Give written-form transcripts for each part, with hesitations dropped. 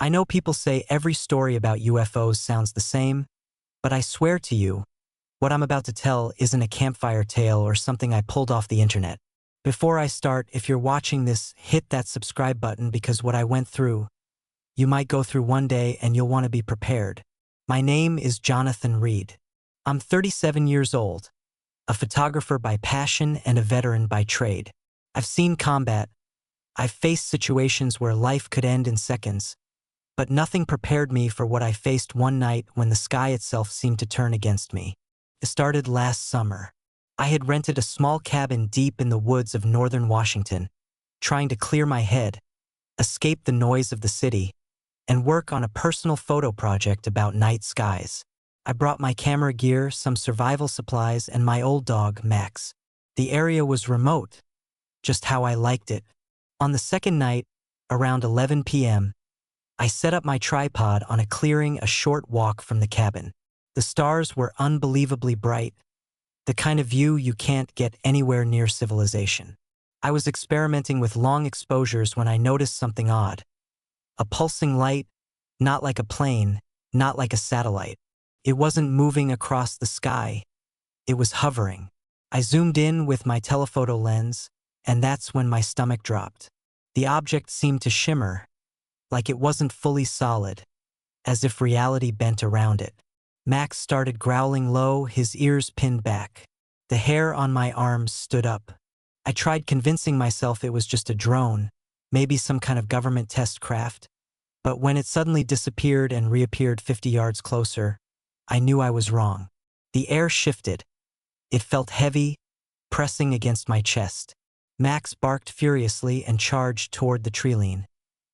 I know people say every story about UFOs sounds the same, but I swear to you, what I'm about to tell isn't a campfire tale or something I pulled off the internet. Before I start, if you're watching this, hit that subscribe button because what I went through, you might go through one day and you'll want to be prepared. My name is Jonathan Reed. I'm 37 years old, a photographer by passion and a veteran by trade. I've seen combat. I've faced situations where life could end in seconds, but nothing prepared me for what I faced one night when the sky itself seemed to turn against me. It started last summer. I had rented a small cabin deep in the woods of northern Washington, trying to clear my head, escape the noise of the city, and work on a personal photo project about night skies. I brought my camera gear, some survival supplies, and my old dog, Max. The area was remote, just how I liked it. On the second night, around 11 p.m., I set up my tripod on a clearing a short walk from the cabin. The stars were unbelievably bright, the kind of view you can't get anywhere near civilization. I was experimenting with long exposures when I noticed something odd. A pulsing light, not like a plane, not like a satellite. It wasn't moving across the sky. It was hovering. I zoomed in with my telephoto lens, and that's when my stomach dropped. The object seemed to shimmer, like it wasn't fully solid, as if reality bent around it. Max started growling low, his ears pinned back. The hair on my arms stood up. I tried convincing myself it was just a drone, maybe some kind of government test craft, but when it suddenly disappeared and reappeared 50 yards closer, I knew I was wrong. The air shifted. It felt heavy, pressing against my chest. Max barked furiously and charged toward the treeline.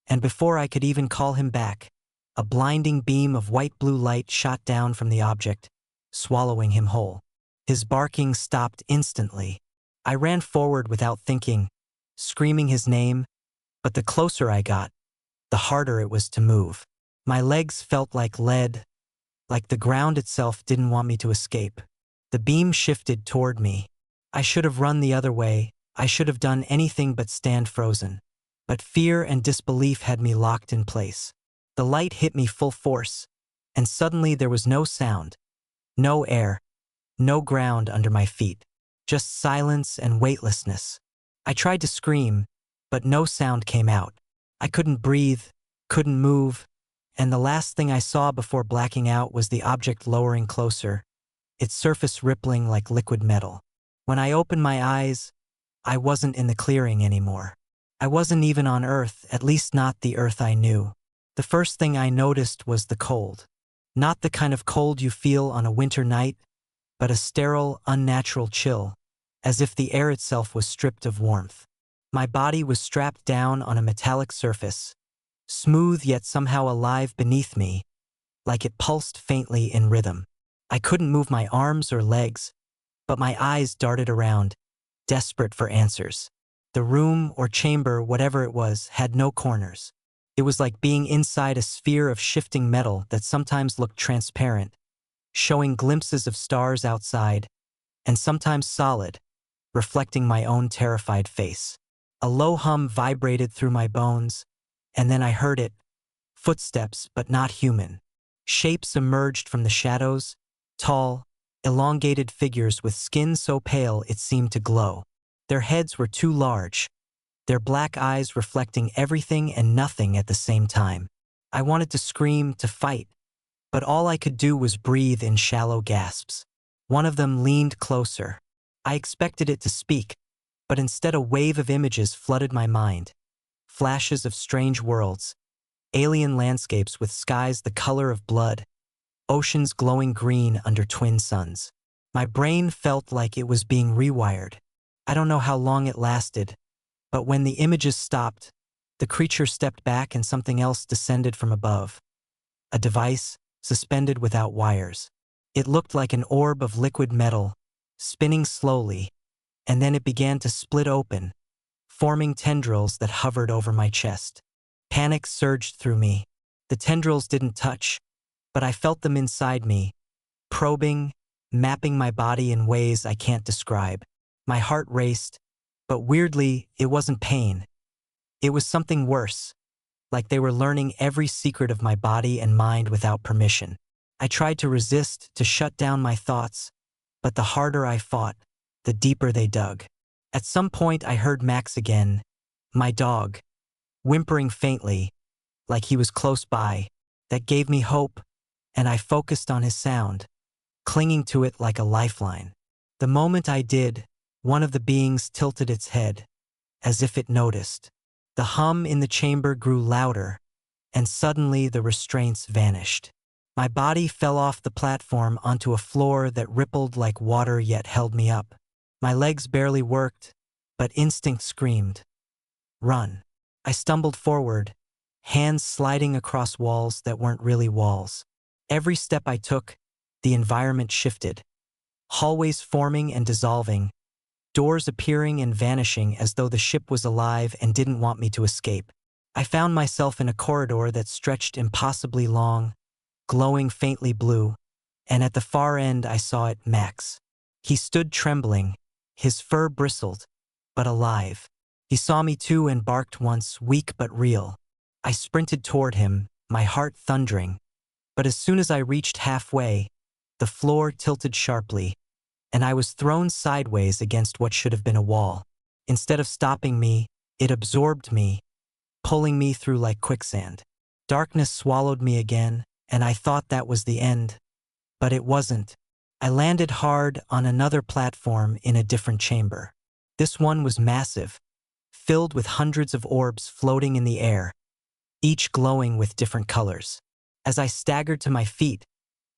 And before I could even call him back, a blinding beam of white-blue light shot down from the object, swallowing him whole. His barking stopped instantly. I ran forward without thinking, screaming his name, but the closer I got, the harder it was to move. My legs felt like lead, like the ground itself didn't want me to escape. The beam shifted toward me. I should have run the other way. I should have done anything but stand frozen. But fear and disbelief had me locked in place. The light hit me full force, and suddenly there was no sound, no air, no ground under my feet, just silence and weightlessness. I tried to scream, but no sound came out. I couldn't breathe, couldn't move, and the last thing I saw before blacking out was the object lowering closer, its surface rippling like liquid metal. When I opened my eyes, I wasn't in the clearing anymore. I wasn't even on Earth, at least not the Earth I knew. The first thing I noticed was the cold. Not the kind of cold you feel on a winter night, but a sterile, unnatural chill, as if the air itself was stripped of warmth. My body was strapped down on a metallic surface, smooth yet somehow alive beneath me, like it pulsed faintly in rhythm. I couldn't move my arms or legs, but my eyes darted around, desperate for answers. The room or chamber, whatever it was, had no corners. It was like being inside a sphere of shifting metal that sometimes looked transparent, showing glimpses of stars outside, and sometimes solid, reflecting my own terrified face. A low hum vibrated through my bones, and then I heard it, footsteps but not human. Shapes emerged from the shadows, tall, elongated figures with skin so pale it seemed to glow. Their heads were too large, their black eyes reflecting everything and nothing at the same time. I wanted to scream, to fight, but all I could do was breathe in shallow gasps. One of them leaned closer. I expected it to speak, but instead a wave of images flooded my mind. Flashes of strange worlds, alien landscapes with skies the color of blood, oceans glowing green under twin suns. My brain felt like it was being rewired. I don't know how long it lasted, but when the images stopped, the creature stepped back and something else descended from above. A device, suspended without wires. It looked like an orb of liquid metal, spinning slowly, and then it began to split open, forming tendrils that hovered over my chest. Panic surged through me. The tendrils didn't touch, but I felt them inside me, probing, mapping my body in ways I can't describe. My heart raced, but weirdly, it wasn't pain. It was something worse. like they were learning every secret of my body and mind without permission. I tried to resist, to shut down my thoughts, but the harder I fought, the deeper they dug. At some point I heard Max again, my dog, whimpering faintly, like he was close by. That gave me hope, and I focused on his sound, clinging to it like a lifeline. The moment I did, one of the beings tilted its head, as if it noticed. The hum in the chamber grew louder, and suddenly the restraints vanished. My body fell off the platform onto a floor that rippled like water yet held me up. My legs barely worked, but instinct screamed, "Run." I stumbled forward, hands sliding across walls that weren't really walls. Every step I took, the environment shifted. Hallways forming and dissolving, doors appearing and vanishing as though the ship was alive and didn't want me to escape. I found myself in a corridor that stretched impossibly long, glowing faintly blue, and at the far end I saw it, Max. He stood trembling, his fur bristled, but alive. He saw me too and barked once, weak but real. I sprinted toward him, my heart thundering, but as soon as I reached halfway, the floor tilted sharply, and I was thrown sideways against what should have been a wall. Instead of stopping me, it absorbed me, pulling me through like quicksand. Darkness swallowed me again, and I thought that was the end. But it wasn't. I landed hard on another platform in a different chamber. This one was massive, filled with hundreds of orbs floating in the air, each glowing with different colors. As I staggered to my feet,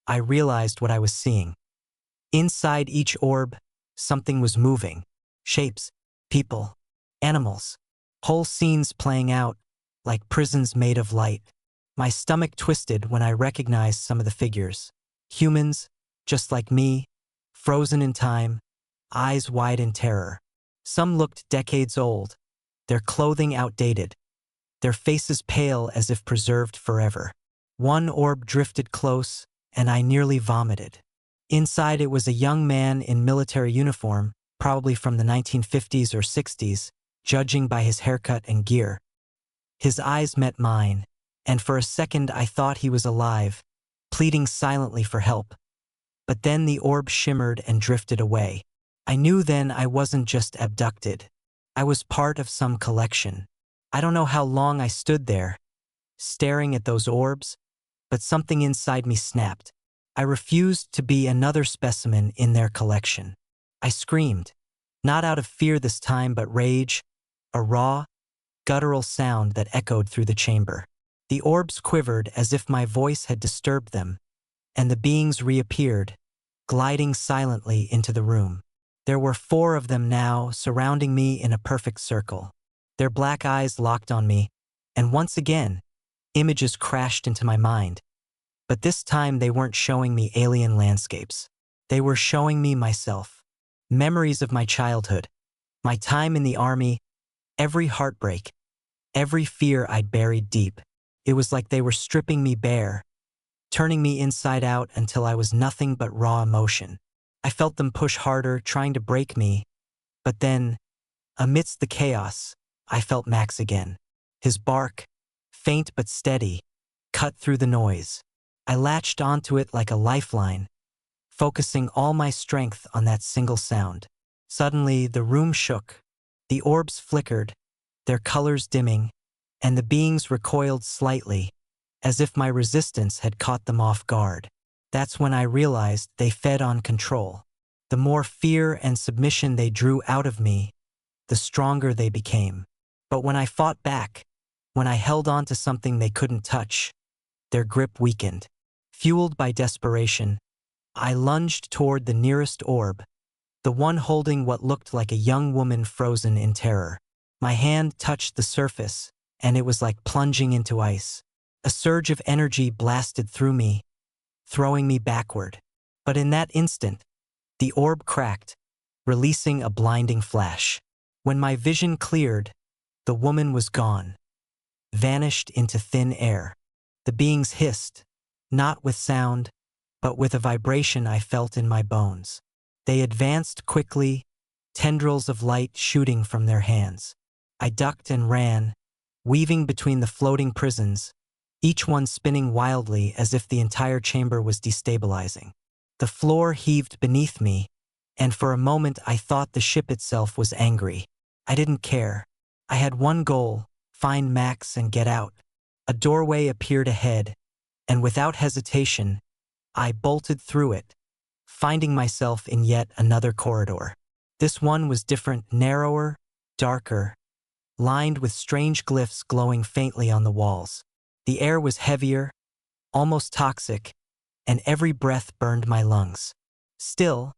I realized what I was seeing. Inside each orb, something was moving. Shapes, people, animals, whole scenes playing out, like prisons made of light. My stomach twisted when I recognized some of the figures. Humans, just like me, frozen in time, eyes wide in terror. Some looked decades old, their clothing outdated, their faces pale as if preserved forever. One orb drifted close, and I nearly vomited. Inside it was a young man in military uniform, probably from the 1950s or 60s, judging by his haircut and gear. His eyes met mine, and for a second I thought he was alive, pleading silently for help. But then the orb shimmered and drifted away. I knew then I wasn't just abducted. I was part of some collection. I don't know how long I stood there, staring at those orbs, but something inside me snapped. I refused to be another specimen in their collection. I screamed, not out of fear this time but rage, a raw, guttural sound that echoed through the chamber. The orbs quivered as if my voice had disturbed them, and the beings reappeared, gliding silently into the room. There were 4 of them now, surrounding me in a perfect circle. Their black eyes locked on me, and once again, images crashed into my mind. But this time they weren't showing me alien landscapes. They were showing me myself. Memories of my childhood, my time in the army, every heartbreak, every fear I'd buried deep. It was like they were stripping me bare, turning me inside out until I was nothing but raw emotion. I felt them push harder, trying to break me. But then, amidst the chaos, I felt Max again. His bark, faint but steady, cut through the noise. I latched onto it like a lifeline, focusing all my strength on that single sound. Suddenly, the room shook. The orbs flickered, their colors dimming, and the beings recoiled slightly, as if my resistance had caught them off guard. That's when I realized they fed on control. The more fear and submission they drew out of me, the stronger they became. But when I fought back, when I held on to something they couldn't touch, their grip weakened. Fueled by desperation, I lunged toward the nearest orb, the one holding what looked like a young woman frozen in terror. My hand touched the surface, and it was like plunging into ice. A surge of energy blasted through me, throwing me backward. But in that instant, the orb cracked, releasing a blinding flash. When my vision cleared, the woman was gone, vanished into thin air. The beings hissed, not with sound, but with a vibration I felt in my bones. They advanced quickly, tendrils of light shooting from their hands. I ducked and ran, weaving between the floating prisons, each one spinning wildly as if the entire chamber was destabilizing. The floor heaved beneath me, and for a moment I thought the ship itself was angry. I didn't care. I had one goal: find Max and get out. A doorway appeared ahead, and without hesitation, I bolted through it, finding myself in yet another corridor. This one was different, narrower, darker, lined with strange glyphs glowing faintly on the walls. The air was heavier, almost toxic, and every breath burned my lungs. Still,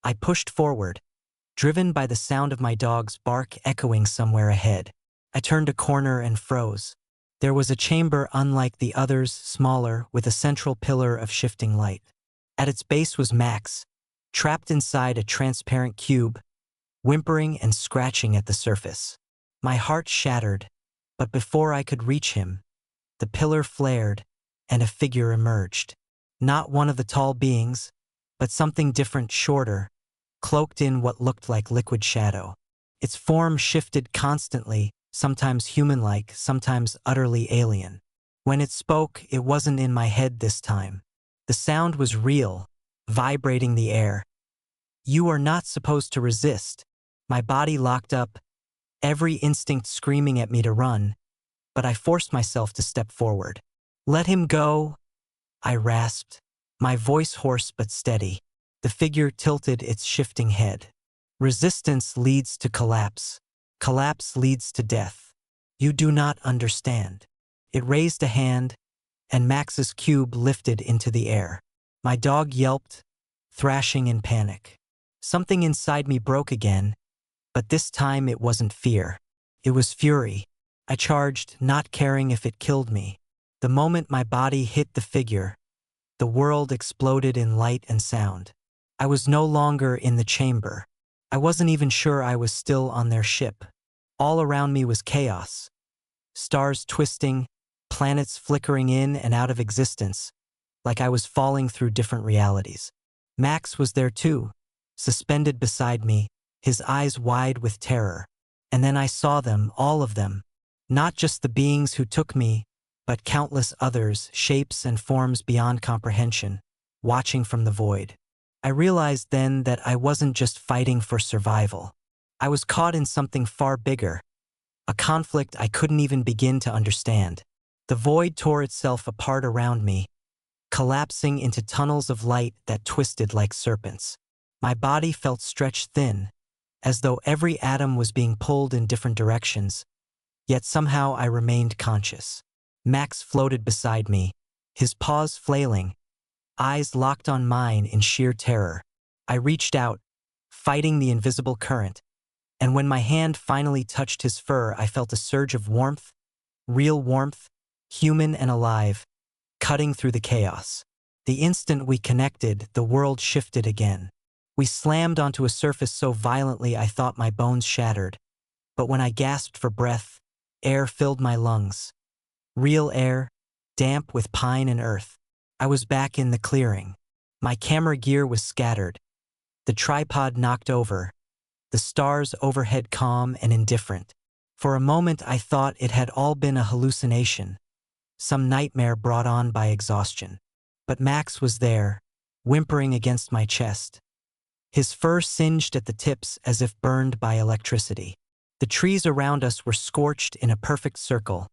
I pushed forward, driven by the sound of my dog's bark echoing somewhere ahead. I turned a corner and froze. There was a chamber unlike the others, smaller, with a central pillar of shifting light. At its base was Max, trapped inside a transparent cube, whimpering and scratching at the surface. My heart shattered, but before I could reach him, the pillar flared and a figure emerged. Not one of the tall beings, but something different, shorter, cloaked in what looked like liquid shadow. Its form shifted constantly, sometimes human-like, sometimes utterly alien. When it spoke, it wasn't in my head this time. The sound was real, vibrating the air. "You are not supposed to resist." My body locked up, every instinct screaming at me to run, but I forced myself to step forward. "Let him go," I rasped, my voice hoarse but steady. The figure tilted its shifting head. "Resistance leads to collapse. Collapse leads to death. You do not understand." It raised a hand, and Max's cube lifted into the air. My dog yelped, thrashing in panic. Something inside me broke again, but this time it wasn't fear. It was fury. I charged, not caring if it killed me. The moment my body hit the figure, the world exploded in light and sound. I was no longer in the chamber. I wasn't even sure I was still on their ship. All around me was chaos. Stars twisting, planets flickering in and out of existence, like I was falling through different realities. Max was there too, suspended beside me, his eyes wide with terror. And then I saw them, all of them. Not just the beings who took me, but countless others, shapes and forms beyond comprehension, watching from the void. I realized then that I wasn't just fighting for survival. I was caught in something far bigger, a conflict I couldn't even begin to understand. The void tore itself apart around me, collapsing into tunnels of light that twisted like serpents. My body felt stretched thin, as though every atom was being pulled in different directions, yet somehow I remained conscious. Max floated beside me, his paws flailing, eyes locked on mine in sheer terror. I reached out, fighting the invisible current, and when my hand finally touched his fur, I felt a surge of warmth, real warmth, human and alive, cutting through the chaos. The instant we connected, the world shifted again. We slammed onto a surface so violently I thought my bones shattered, but when I gasped for breath, air filled my lungs. Real air, damp with pine and earth. I was back in the clearing. My camera gear was scattered, the tripod knocked over, the stars overhead calm and indifferent. For a moment I thought it had all been a hallucination, some nightmare brought on by exhaustion. But Max was there, whimpering against my chest. His fur singed at the tips as if burned by electricity. The trees around us were scorched in a perfect circle,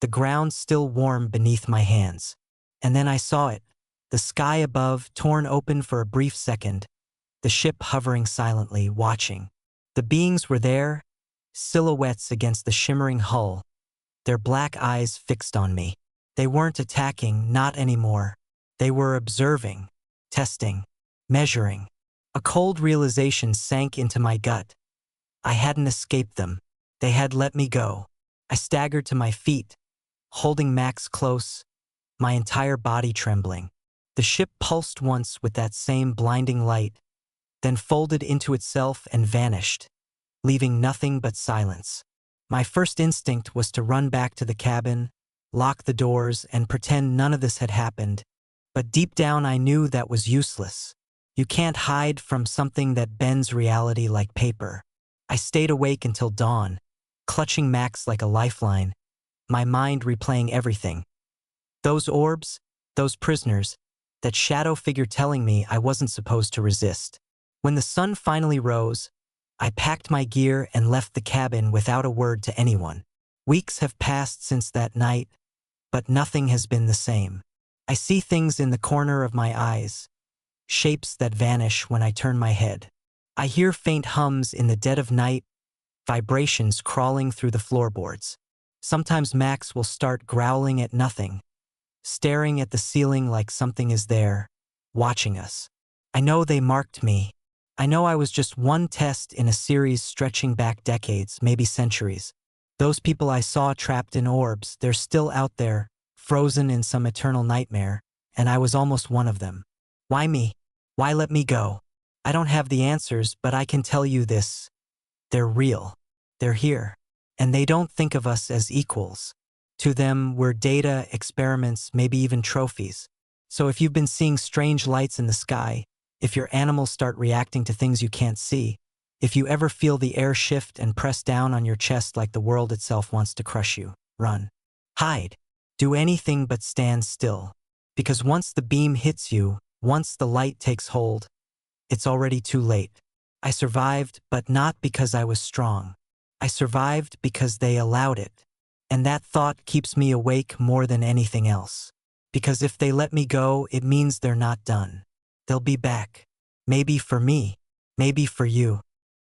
the ground still warm beneath my hands. And then I saw it, the sky above torn open for a brief second, the ship hovering silently, watching. The beings were there, silhouettes against the shimmering hull, their black eyes fixed on me. They weren't attacking, not anymore. They were observing, testing, measuring. A cold realization sank into my gut. I hadn't escaped them. They had let me go. I staggered to my feet, holding Max close, my entire body trembling. The ship pulsed once with that same blinding light, then folded into itself and vanished, leaving nothing but silence. My first instinct was to run back to the cabin, lock the doors, and pretend none of this had happened. But deep down I knew that was useless. You can't hide from something that bends reality like paper. I stayed awake until dawn, clutching Max like a lifeline, my mind replaying everything. Those orbs, those prisoners, that shadow figure telling me I wasn't supposed to resist. When the sun finally rose, I packed my gear and left the cabin without a word to anyone. Weeks have passed since that night, but nothing has been the same. I see things in the corner of my eyes, shapes that vanish when I turn my head. I hear faint hums in the dead of night, vibrations crawling through the floorboards. Sometimes Max will start growling at nothing, staring at the ceiling like something is there, watching us. I know they marked me. I know I was just one test in a series stretching back decades, maybe centuries. Those people I saw trapped in orbs, they're still out there, frozen in some eternal nightmare, and I was almost one of them. Why me? Why let me go? I don't have the answers, but I can tell you this. They're real. They're here. And they don't think of us as equals. To them, we're data, experiments, maybe even trophies. So if you've been seeing strange lights in the sky, if your animals start reacting to things you can't see, if you ever feel the air shift and press down on your chest like the world itself wants to crush you, run. Hide. Do anything but stand still. Because once the beam hits you, once the light takes hold, it's already too late. I survived, but not because I was strong. I survived because they allowed it. And that thought keeps me awake more than anything else. Because if they let me go, it means they're not done. They'll be back. Maybe for me. Maybe for you.